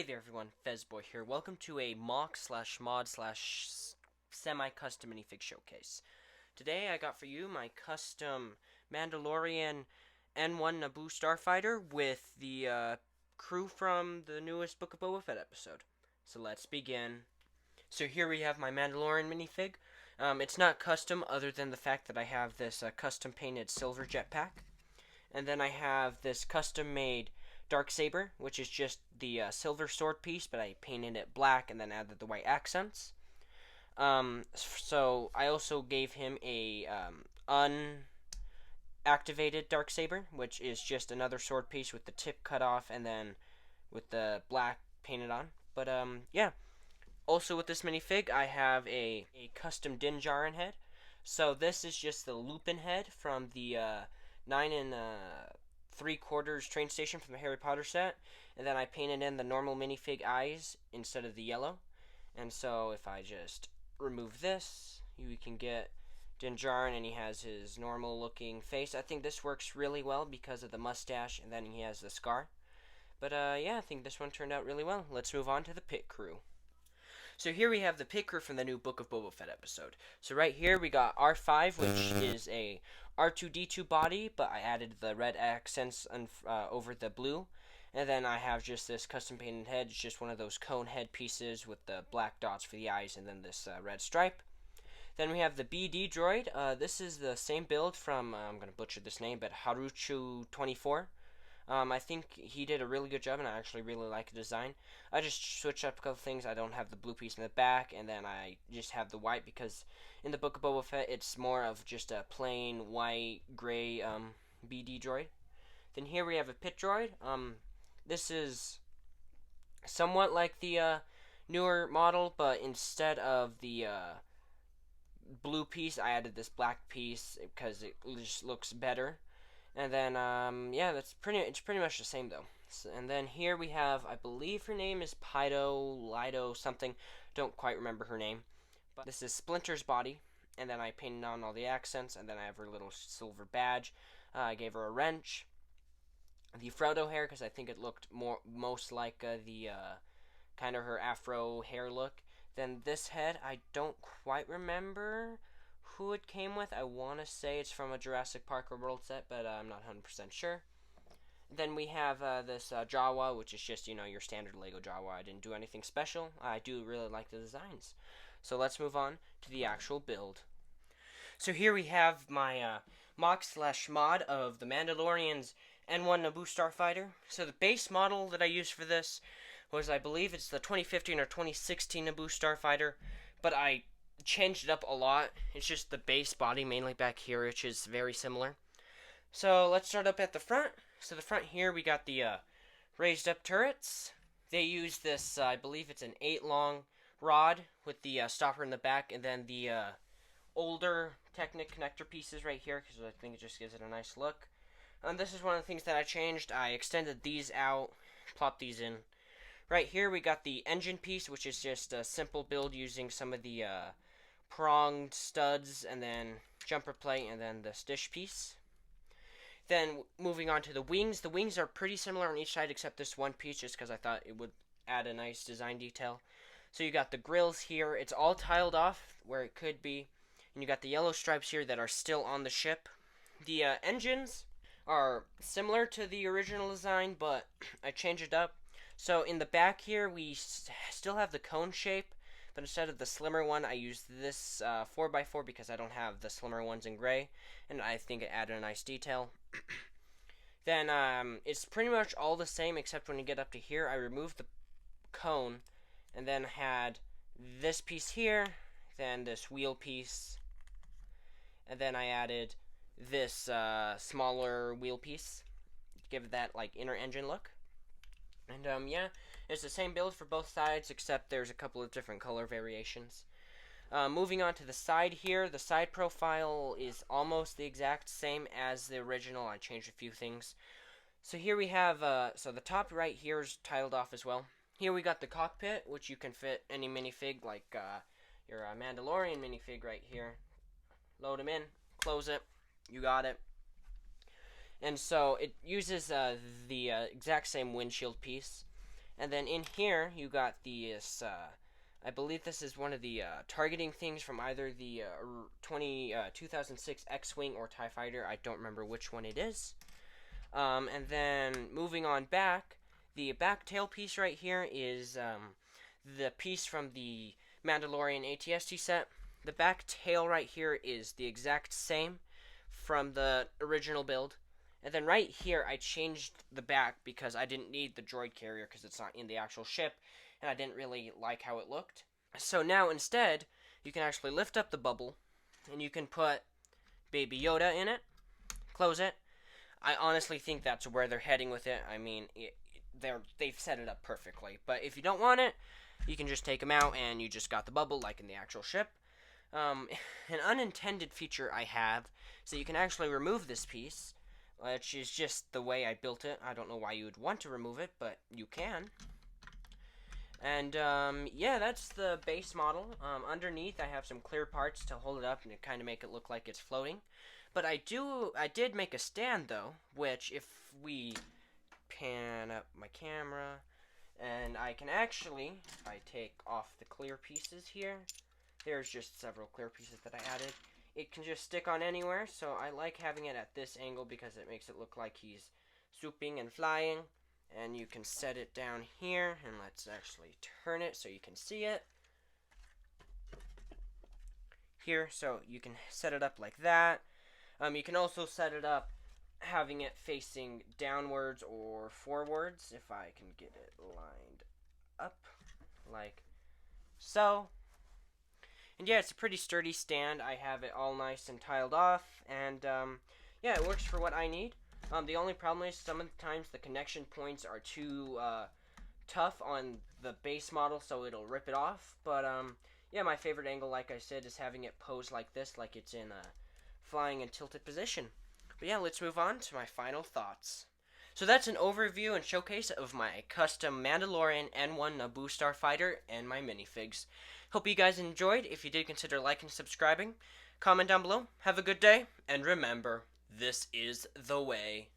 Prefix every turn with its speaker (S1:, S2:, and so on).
S1: Hey there everyone, Fezboy here. Welcome to a mock slash mod slash semi-custom minifig showcase. Today I got for you my custom Mandalorian N1 Naboo Starfighter with the crew from the newest Book of Boba Fett episode. So let's begin. So here we have my Mandalorian minifig. It's not custom other than the fact that I have this custom painted silver jetpack. And then I have this custom made Darksaber, which is just the silver sword piece, but I painted it black and then added the white accents. So I also gave him a unactivated Darksaber, which is just another sword piece with the tip cut off and then with the black painted on. But yeah. Also with this minifig, I have a custom Din Djarin head. So this is just the Lupin head from the 9 3/4 train station from the Harry Potter set, and then I painted in the normal minifig eyes instead of the yellow. And so if I just remove this, you can get Din Djarin, and he has his normal looking face. I think this works really well because of the mustache, and then he has the scar. But yeah, I think this one turned out really well. Let's move on to the pit crew. So here we have the pit crew from the new Book of Boba Fett episode. So right here we got R5, which is a R2-D2 body, but I added the red accents over the blue. And then I have just this custom painted head. It's just one of those cone head pieces with the black dots for the eyes and then this red stripe. Then we have the BD Droid. This is the same build from, I'm going to butcher this name, but Haruchu24. I think he did a really good job, and I actually really like the design. I just switched up a couple things. I don't have the blue piece in the back, and then I just have the white because in the Book of Boba Fett, it's more of just a plain white, gray BD droid. Then here we have a pit droid. This is somewhat like the newer model, but instead of the blue piece, I added this black piece because it just looks better. And then, yeah, it's pretty much the same, though. So, and then here we have, I believe her name is Lido something. Don't quite remember her name. But this is Splinter's body. And then I painted on all the accents. And then I have her little silver badge. I gave her a wrench. The Frodo hair, because I think it looked most like the kind of her afro hair look. Then this head, I don't quite remember who it came with. I want to say it's from a Jurassic Park or World set, but I'm not 100% sure. Then we have this Jawa, which is just, your standard Lego Jawa. I didn't do anything special. I do really like the designs. So let's move on to the actual build. So here we have my mock slash mod of the Mandalorian's N1 Naboo Starfighter. So the base model that I used for this was, I believe it's the 2015 or 2016 Naboo Starfighter, but I changed it up a lot. It's just the base body mainly back here, which is very similar. So let's start up at the front. So the front here we got the raised up turrets. They use this, I believe it's an 8 long rod with the stopper in the back, and then the older Technic connector pieces right here, because I think it just gives it a nice look. And this is one of the things that I changed. I extended these out, plopped these in. Right here we got the engine piece, which is just a simple build using some of the pronged studs and then jumper plate and then this dish piece. Then moving on to the wings. The wings are pretty similar on each side except this one piece, just because I thought it would add a nice design detail. So you got the grills here. It's all tiled off where it could be. And you got the yellow stripes here that are still on the ship. The engines are similar to the original design, but I changed it up. So in the back here, we still have the cone shape, but instead of the slimmer one, I used this 4x4 because I don't have the slimmer ones in gray, and I think it added a nice detail. Then it's pretty much all the same, except when you get up to here, I removed the cone, and then had this piece here, then this wheel piece, and then I added this smaller wheel piece to give that like inner engine look. And yeah, it's the same build for both sides, except there's a couple of different color variations. Moving on to the side here, the side profile is almost the exact same as the original. I changed a few things. So here we have, so the top right here is tiled off as well. Here we got the cockpit, which you can fit any minifig, like your Mandalorian minifig right here. Load them in, close it, you got it. And so it uses the exact same windshield piece. And then in here, you got this, I believe this is one of the targeting things from either the 2006 X-Wing or TIE Fighter. I don't remember which one it is. And then moving on back, the back tail piece right here is the piece from the Mandalorian ATST set. The back tail right here is the exact same from the original build. And then right here, I changed the back because I didn't need the droid carrier because it's not in the actual ship, and I didn't really like how it looked. So now instead, you can actually lift up the bubble, and you can put Baby Yoda in it, close it. I honestly think that's where they're heading with it. I mean, they've set it up perfectly. But if you don't want it, you can just take them out, and you just got the bubble like in the actual ship. An unintended feature I have, so you can actually remove this piece, which is just the way I built it. I don't know why you would want to remove it, but you can. And, yeah, that's the base model. Underneath, I have some clear parts to hold it up and to kind of make it look like it's floating. But I did make a stand, though, which if we pan up my camera, and I can actually, if I take off the clear pieces here, there's just several clear pieces that I added. It can just stick on anywhere, so I like having it at this angle because it makes it look like he's swooping and flying. And you can set it down here, and let's actually turn it so you can see it. Here, so you can set it up like that. You can also set it up having it facing downwards or forwards, if I can get it lined up, like so. And yeah, it's a pretty sturdy stand. I have it all nice and tiled off, and yeah, it works for what I need. The only problem is sometimes the connection points are too tough on the base model, so it'll rip it off. But yeah, my favorite angle, like I said, is having it pose like this, like it's in a flying and tilted position. But yeah, let's move on to my final thoughts. So that's an overview and showcase of my custom Mandalorian N1 Naboo Starfighter and my minifigs. Hope you guys enjoyed. If you did, consider liking and subscribing. Comment down below. Have a good day, and remember, this is the way.